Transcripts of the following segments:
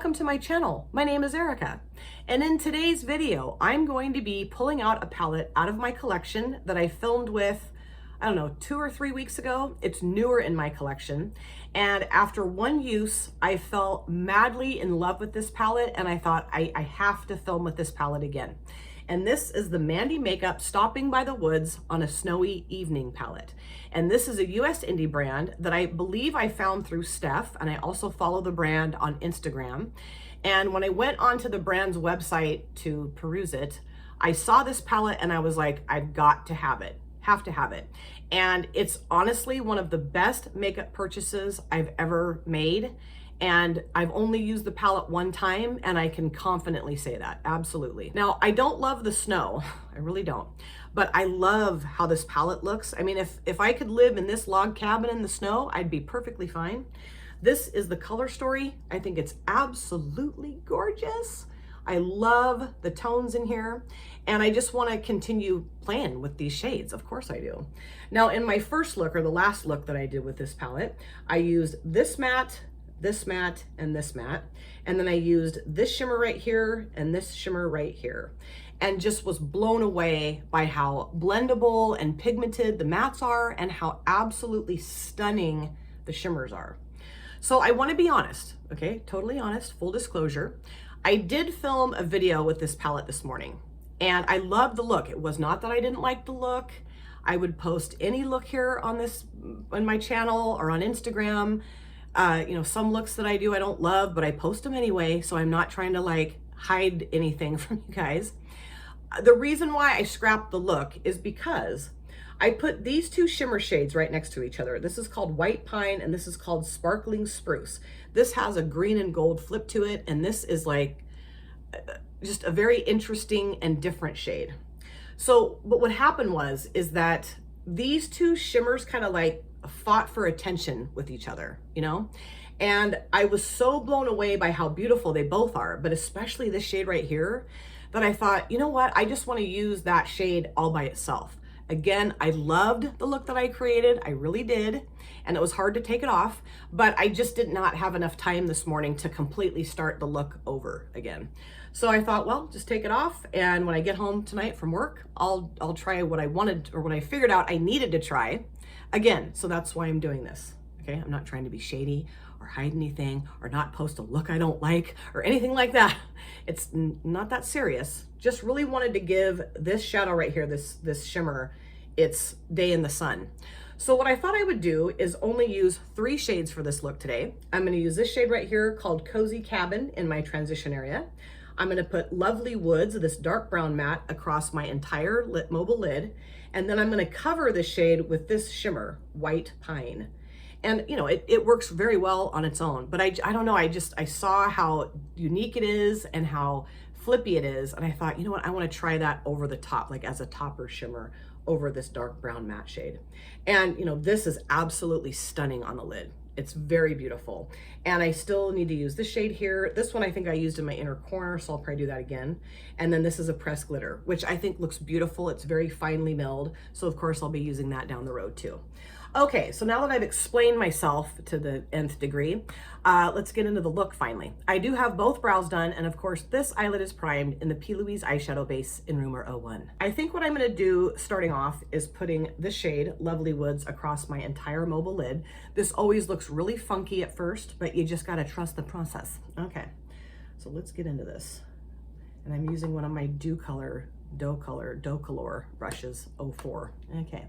welcome to my channel. My name is Erica, and in today's video, I'm going to be pulling out a palette out of my collection that I filmed with, I don't know, 2 or 3 weeks ago. It's newer in my collection, and after one use, I fell madly in love with this palette, and I thought I have to film with this palette again. And this is the Mvndi Makeup Stopping by the Woods on a Snowy Evening palette. And this is a US indie brand that I believe I found through Steph, and I also follow the brand on Instagram. And when I went onto the brand's website to peruse it, I saw this palette and I was like, I've got to have it, have to have it. And it's honestly one of the best makeup purchases I've ever made. And I've only used the palette one time, and I can confidently say that, absolutely. Now, I don't love the snow, I really don't, but I love how this palette looks. I mean, if I could live in this log cabin in the snow, I'd be perfectly fine. This is the color story. I think it's absolutely gorgeous. I love the tones in here, and I just want to continue playing with these shades. Of course I do. Now, in my first look, or the last look that I did with this palette, I used this matte, and this matte. And then I used this shimmer right here and this shimmer right here. And just was blown away by how blendable and pigmented the mattes are and how absolutely stunning the shimmers are. So I want to be honest, okay? Totally honest, full disclosure. I did film a video with this palette this morning, and I loved the look. It was not that I didn't like the look. I would post any look here on my channel or on Instagram. You know, some looks that I do I don't love, but I post them anyway, so I'm not trying to like hide anything from you guys. The reason why I scrapped the look is because I put these two shimmer shades right next to each other. This is called White Pine and this is called Sparkling Spruce. This has a green and gold flip to it, and this is like just a very interesting and different shade. So, but what happened is that these two shimmers kind of like fought for attention with each other, you know? And I was so blown away by how beautiful they both are, but especially this shade right here, that I thought, you know what? I just want to use that shade all by itself. Again, I loved the look that I created. I really did. And it was hard to take it off, but I just did not have enough time this morning to completely start the look over again. So I thought, well, just take it off. And when I get home tonight from work, I'll try what I wanted, or what I figured out I needed to try again. So that's why I'm doing this. Okay. I'm not trying to be shady or hide anything or not post a look I don't like or anything like that. It's not that serious. Just really wanted to give this shadow right here, this shimmer, its day in the sun. So what I thought I would do is only use 3 shades for this look today. I'm going to use this shade right here called Cozy Cabin in my transition area. I'm going to put Lovely Woods, this dark brown matte, across my entire mobile lid. And then I'm going to cover the shade with this shimmer, White Pine. And you know, it works very well on its own, but I don't know, I saw how unique it is and how flippy it is. And I thought, you know what, I want to try that over the top, like as a topper shimmer over this dark brown matte shade. And you know, this is absolutely stunning on the lid. It's very beautiful. And I still need to use this shade here. This one I think I used in my inner corner, so I'll probably do that again. And then this is a pressed glitter, which I think looks beautiful. It's very finely milled. So of course I'll be using that down the road too. Okay, so now that I've explained myself to the nth degree, let's get into the look finally. I do have both brows done, and of course this eyelid is primed in the P. Louise eyeshadow base in Rumor 01. I think what I'm gonna do starting off is putting this shade, Lovely Woods, across my entire mobile lid. This always looks really funky at first, but you just gotta trust the process. Okay, so let's get into this. And I'm using one of my Doe Color brushes, 04. Okay.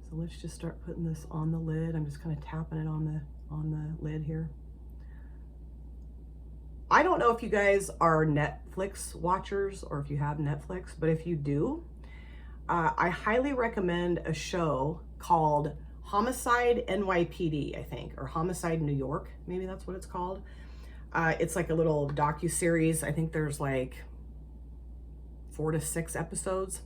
So let's just start putting this on the lid. I'm just kind of tapping it on the lid here. I don't know if you guys are Netflix watchers or if you have Netflix, but if you do, I highly recommend a show called Homicide NYPD, I think, or Homicide New York. Maybe that's what it's called. It's like a little docu-series. I think there's like 4 to 6 episodes.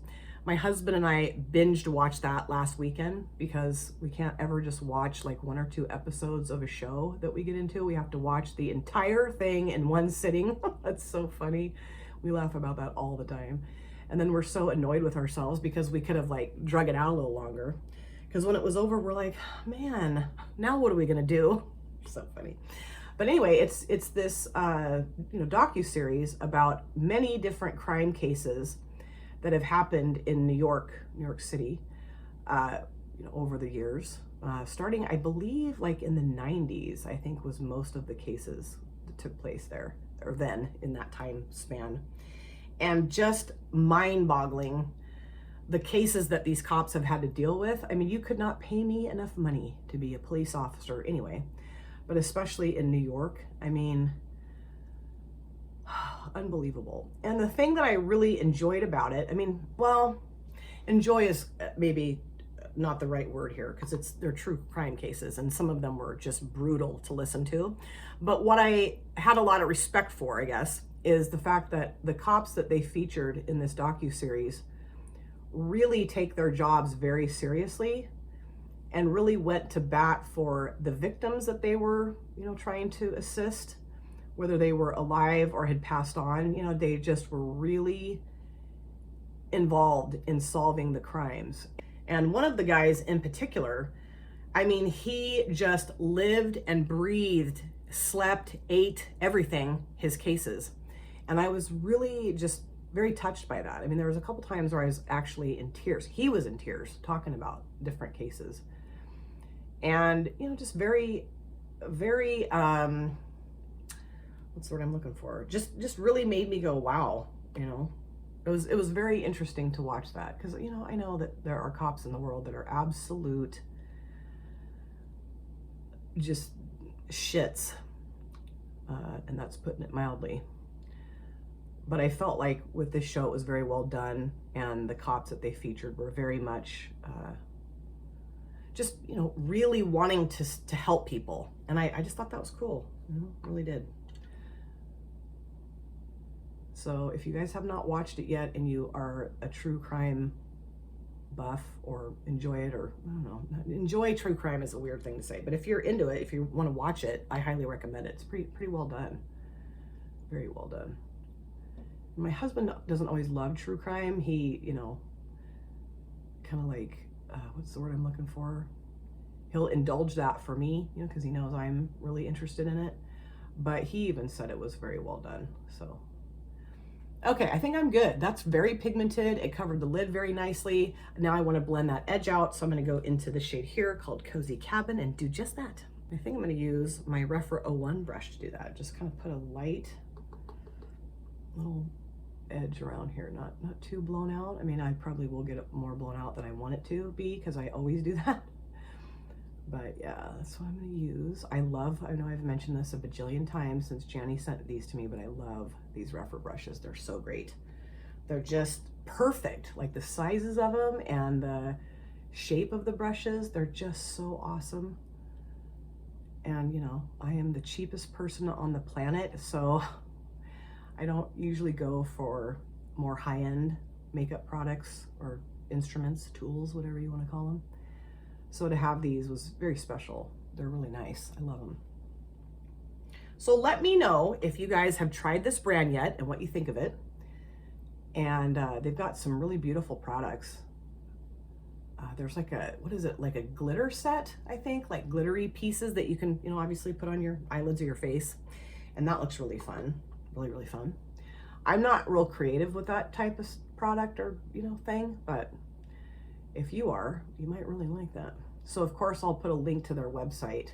My husband and I binged watched that last weekend because we can't ever just watch like 1 or 2 episodes of a show that we get into. We have to watch the entire thing in one sitting. That's so funny. We laugh about that all the time. And then we're so annoyed with ourselves because we could have like drug it out a little longer. Because when it was over, we're like, man, now what are we gonna do? So funny. But anyway, it's this docu-series about many different crime cases that have happened in New York City, over the years. Starting, I believe, like in the 90s, I think was most of the cases that took place there, or then in that time span. And just mind-boggling, the cases that these cops have had to deal with. I mean, you could not pay me enough money to be a police officer anyway, but especially in New York, I mean, unbelievable. And the thing that I really enjoyed about it, I mean, well, enjoy is maybe not the right word here, because they're true crime cases and some of them were just brutal to listen to. But what I had a lot of respect for, I guess, is the fact that the cops that they featured in this docu-series really take their jobs very seriously and really went to bat for the victims that they were, trying to assist, whether they were alive or had passed on. They just were really involved in solving the crimes. And one of the guys in particular, I mean, he just lived and breathed, slept, ate, everything, his cases. And I was really just very touched by that. I mean, there was a couple times where I was actually in tears. He was in tears talking about different cases. And, just very, very, what's the word I'm looking for? Just really made me go, wow, It was very interesting to watch that, because, I know that there are cops in the world that are absolute just shits, and that's putting it mildly. But I felt like with this show, it was very well done, and the cops that they featured were very much just, really wanting to help people. And I just thought that was cool. Really did. So if you guys have not watched it yet and you are a true crime buff or enjoy it, or I don't know, enjoy true crime is a weird thing to say, but if you're into it, if you want to watch it, I highly recommend it. It's pretty well done. Very well done. My husband doesn't always love true crime. He, kind of like, what's the word I'm looking for? He'll indulge that for me, because he knows I'm really interested in it. But he even said it was very well done. So, okay, I think I'm good. That's very pigmented. It covered the lid very nicely. Now I want to blend that edge out. So I'm going to go into the shade here called Cozy Cabin and do just that. I think I'm going to use my Rephr 01 brush to do that. Just kind of put a light little edge around here, not too blown out. I mean, I probably will get it more blown out than I want it to be, because I always do that. But yeah, that's what I'm going to use. I know I've mentioned this a bajillion times since Janny sent these to me, but I love these Rephr brushes. They're so great. They're just perfect. Like the sizes of them and the shape of the brushes, they're just so awesome. And I am the cheapest person on the planet, so I don't usually go for more high-end makeup products or instruments, tools, whatever you want to call them. So to have these was very special. They're really nice. I love them. So let me know if you guys have tried this brand yet and what you think of it. And they've got some really beautiful products. There's like like a glitter set, I think, like glittery pieces that you can, obviously put on your eyelids or your face. And that looks really fun. Really, really fun. I'm not real creative with that type of product or, thing, but if you are, you might really like that. So of course I'll put a link to their website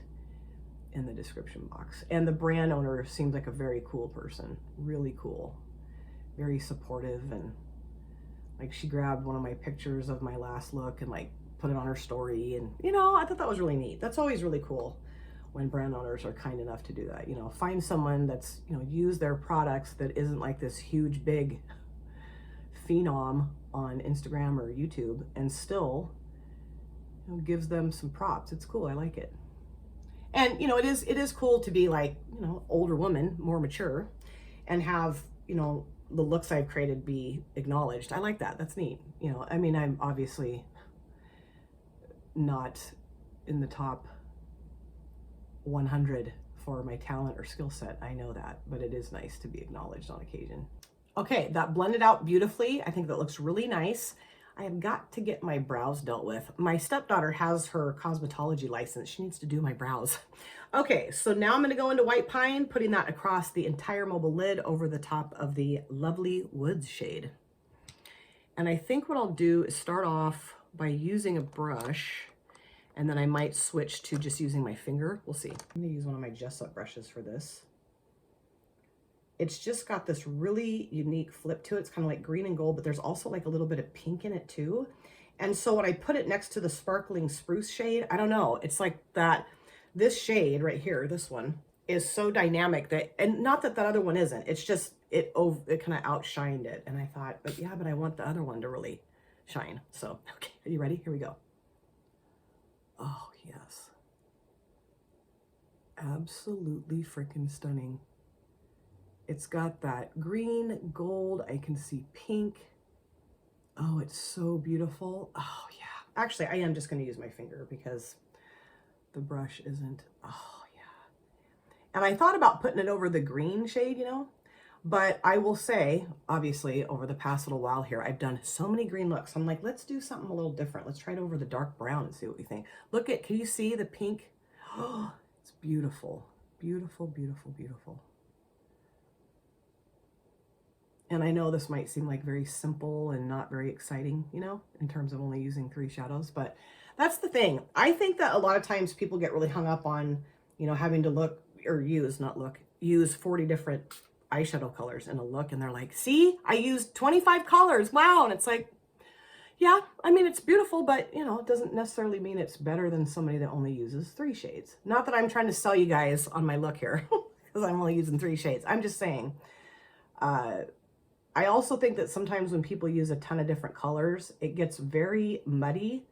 in the description box. And the brand owner seems like a very cool person, really cool, very supportive. And like she grabbed one of my pictures of my last look and like put it on her story. And, I thought that was really neat. That's always really cool when brand owners are kind enough to do that. Find someone that's, use their products that isn't like this huge, big phenom on Instagram or YouTube, and still gives them some props. It's cool. I like it. And, it is cool to be like, older woman, more mature, and have, the looks I've created be acknowledged. I like that. That's neat. I mean, I'm obviously not in the top 100 for my talent or skill set. I know that, but it is nice to be acknowledged on occasion. Okay, that blended out beautifully. I think that looks really nice. I have got to get my brows dealt with. My stepdaughter has her cosmetology license. She needs to do my brows. Okay, so now I'm gonna go into White Pine, putting that across the entire mobile lid over the top of the Lovely Woods shade. And I think what I'll do is start off by using a brush, and then I might switch to just using my finger. We'll see. I'm gonna use one of my Jessup brushes for this. It's just got this really unique flip to it. It's kind of like green and gold, but there's also like a little bit of pink in it too. And so when I put it next to the sparkling spruce shade, I don't know, it's like that, this shade right here, this one, is so dynamic that, and not that that other one isn't, it's just, it kind of outshined it. And I thought, but yeah, but I want the other one to really shine. So, okay, are you ready? Here we go. Oh, yes. Absolutely freaking stunning. It's got that green, gold, I can see pink. Oh, it's so beautiful. Oh yeah. Actually, I am just gonna use my finger because the brush isn't, oh yeah. And I thought about putting it over the green shade, you know, but I will say, obviously, over the past little while here, I've done so many green looks. I'm like, let's do something a little different. Let's try it over the dark brown and see what we think. Look at, can you see the pink? Oh, it's beautiful, beautiful, beautiful, beautiful. And I know this might seem like very simple and not very exciting, you know, in terms of only using 3 shadows, but that's the thing. I think that a lot of times people get really hung up on, you know, having to look or use, not look, use 40 different eyeshadow colors in a look. And they're like, see, I used 25 colors. Wow. And it's like, yeah, I mean, it's beautiful, but you know, it doesn't necessarily mean it's better than somebody that only uses 3 shades. Not that I'm trying to sell you guys on my look here because I'm only using 3 shades. I'm just saying, I also think that sometimes when people use a ton of different colors, it gets very muddy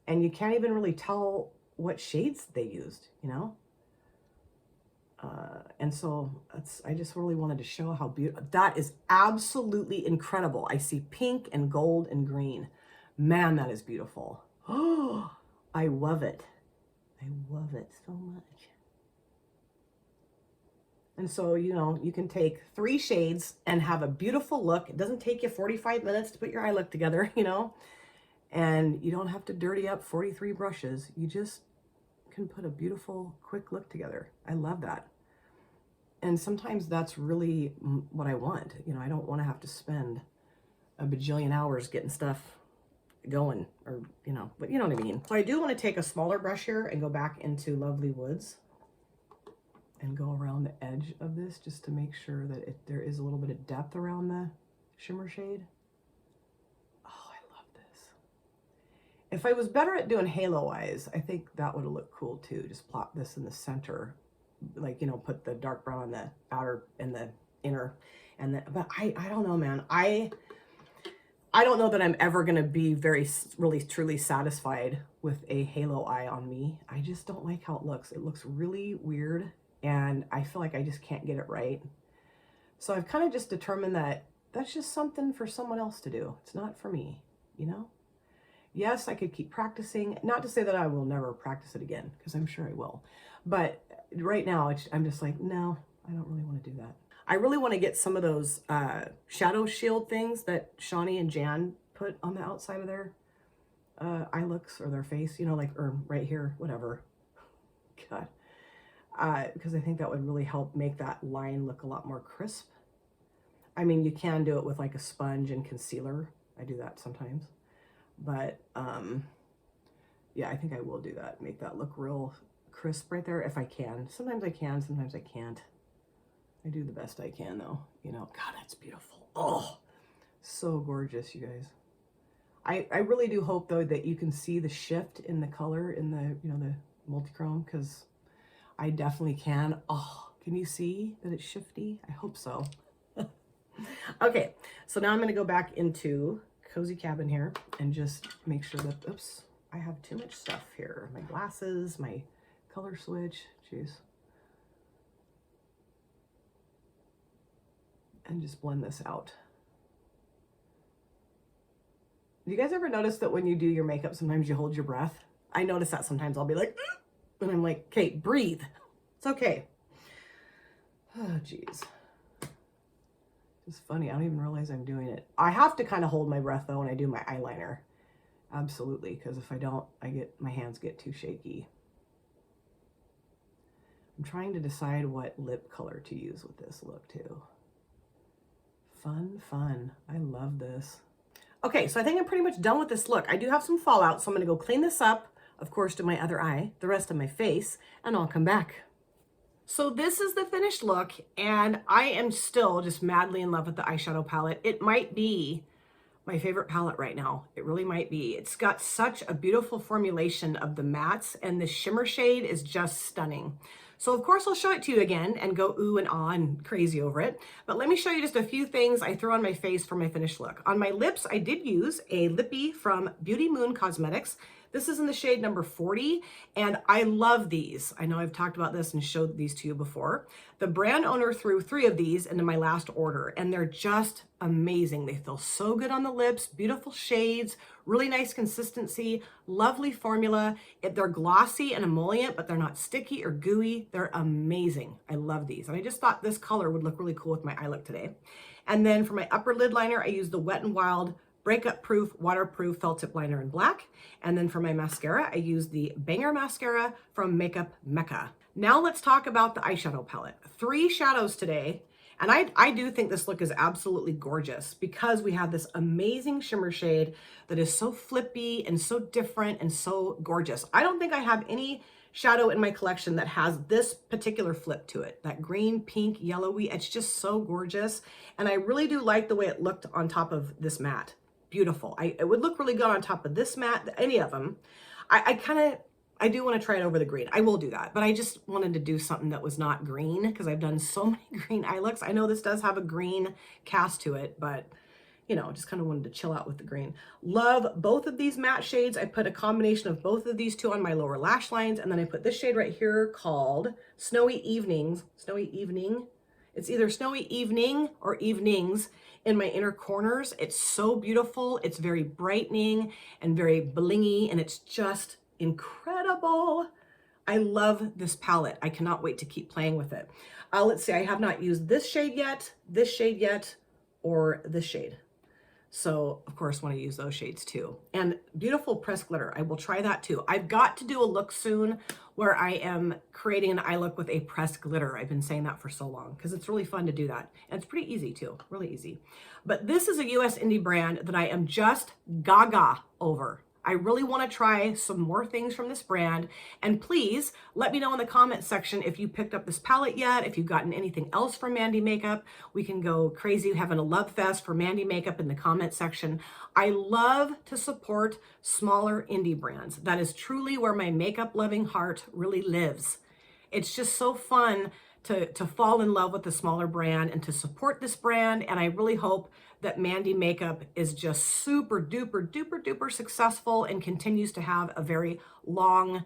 and you can't even really tell what shades they used, you know? And so I just really wanted to show how beautiful, that is absolutely incredible. I see pink and gold and green. Man, that is beautiful. Oh, I love it. I love it so much. And so, you know, you can take 3 shades and have a beautiful look. It doesn't take you 45 minutes to put your eye look together, you know, and you don't have to dirty up 43 brushes. You just can put a beautiful, quick look together. I love that. And sometimes that's really what I want. You know, I don't want to have to spend a bajillion hours getting stuff going, or, you know, but you know what I mean. So I do want to take a smaller brush here and go back into Lovely Woods and go around the edge of this just to make sure that there is a little bit of depth around the shimmer shade. Oh, I love this. If I was better at doing halo eyes, I think that would have looked cool too. Just plop this in the center, like, you know, put the dark brown on the outer and the inner, and then, but I don't know, man. I don't know that I'm ever gonna be really truly satisfied with a halo eye on me. I just don't like how it looks. It looks really weird. And I feel like I just can't get it right. So I've kind of just determined that that's just something for someone else to do. It's not for me, you know? Yes, I could keep practicing. Not to say that I will never practice it again, because I'm sure I will. But right now, I'm just like, no, I don't really want to do that. I really want to get some of those shadow shield things that Shawnee and Jan put on the outside of their eye looks or their face, you know, like, or right here, whatever. God. Because I think that would really help make that line look a lot more crisp. I mean, you can do it with like a sponge and concealer. I do that sometimes. But yeah, I think I will do that. Make that look real crisp right there if I can. Sometimes I can, sometimes I can't. I do the best I can though. You know, God, that's beautiful. Oh, so gorgeous, you guys. I really do hope though that you can see the shift in the color in the, you know, the multi-chrome, because I definitely can. Oh, can you see that it's shifty? I hope so. Okay, so now I'm going to go back into Cozy Cabin here and just make sure that, oops, I have too much stuff here. My glasses, my color switch, jeez. And just blend this out. Do you guys ever notice that when you do your makeup, sometimes you hold your breath? I notice that sometimes. I'll be like, and I'm like, okay, breathe. It's okay. Oh, geez. It's funny, I don't even realize I'm doing it. I have to kind of hold my breath though when I do my eyeliner. Absolutely, because if I don't, my hands get too shaky. I'm trying to decide what lip color to use with this look too. Fun, fun. I love this. Okay, so I think I'm pretty much done with this look. I do have some fallout, so I'm gonna go clean this up, of course, to my other eye, the rest of my face, and I'll come back. So this is the finished look, and I am still just madly in love with the eyeshadow palette. It might be my favorite palette right now. It really might be. It's got such a beautiful formulation of the mattes, and the shimmer shade is just stunning. So of course I'll show it to you again and go ooh and ah and crazy over it. But let me show you just a few things I threw on my face for my finished look. On my lips, I did use a lippy from Beauty Moon Cosmetics. This is in the shade number 40, and I love these. I know I've talked about this and showed these to you before. The brand owner threw 3 of these into my last order, and they're just amazing. They feel so good on the lips, beautiful shades, really nice consistency, lovely formula. They're glossy and emollient, but they're not sticky or gooey. They're amazing. I love these, and I just thought this color would look really cool with my eye look today. And then for my upper lid liner, I used the Wet n Wild Breakup Proof Waterproof Felt Tip Liner in black. And then for my mascara, I use the Banger Mascara from Makeup Mecca. Now let's talk about the eyeshadow palette. 3 shadows today. And I do think this look is absolutely gorgeous because we have this amazing shimmer shade that is so flippy and so different and so gorgeous. I don't think I have any shadow in my collection that has this particular flip to it. That green, pink, yellowy, it's just so gorgeous. And I really do like the way it looked on top of this matte. Beautiful. It would look really good on top of this matte, any of them. I do want to try it over the green. I will do that, but I just wanted to do something that was not green because I've done so many green eye looks. I know this does have a green cast to it, but you know, just kind of wanted to chill out with the green. Love both of these matte shades. I put a combination of both of these 2 on my lower lash lines, and then I put this shade right here called Snowy Evenings. Snowy Evening. It's either Snowy Evening or Evenings in my inner corners. It's so beautiful. It's very brightening and very blingy, and it's just incredible. I love this palette. I cannot wait to keep playing with it. Let's see, I have not used this shade yet, or this shade. So of course want to use those shades too. And beautiful pressed glitter. I will try that too. I've got to do a look soon where I am creating an eye look with a pressed glitter. I've been saying that for so long because it's really fun to do that. And it's pretty easy too, really easy. But this is a US indie brand that I am just gaga over. I really want to try some more things from this brand. And please let me know in the comment section if you picked up this palette yet, if you've gotten anything else from Mvndi Makeup. We can go crazy having a love fest for Mvndi Makeup in the comment section. I love to support smaller indie brands. That is truly where my makeup loving heart really lives. It's just so fun to fall in love with a smaller brand and to support this brand. And I really hope that Mvndi Makeup is just super duper duper duper successful and continues to have a very long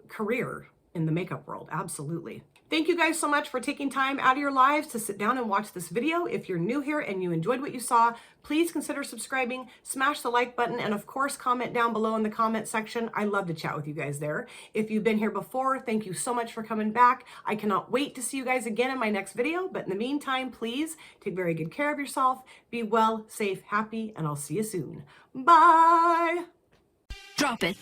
career in the makeup world. Absolutely. Thank you guys so much for taking time out of your lives to sit down and watch this video. If you're new here and you enjoyed what you saw, please consider subscribing, smash the like button, and of course, comment down below in the comment section. I love to chat with you guys there. If you've been here before, thank you so much for coming back. I cannot wait to see you guys again in my next video. But in the meantime, please take very good care of yourself. Be well, safe, happy, and I'll see you soon. Bye. Drop it.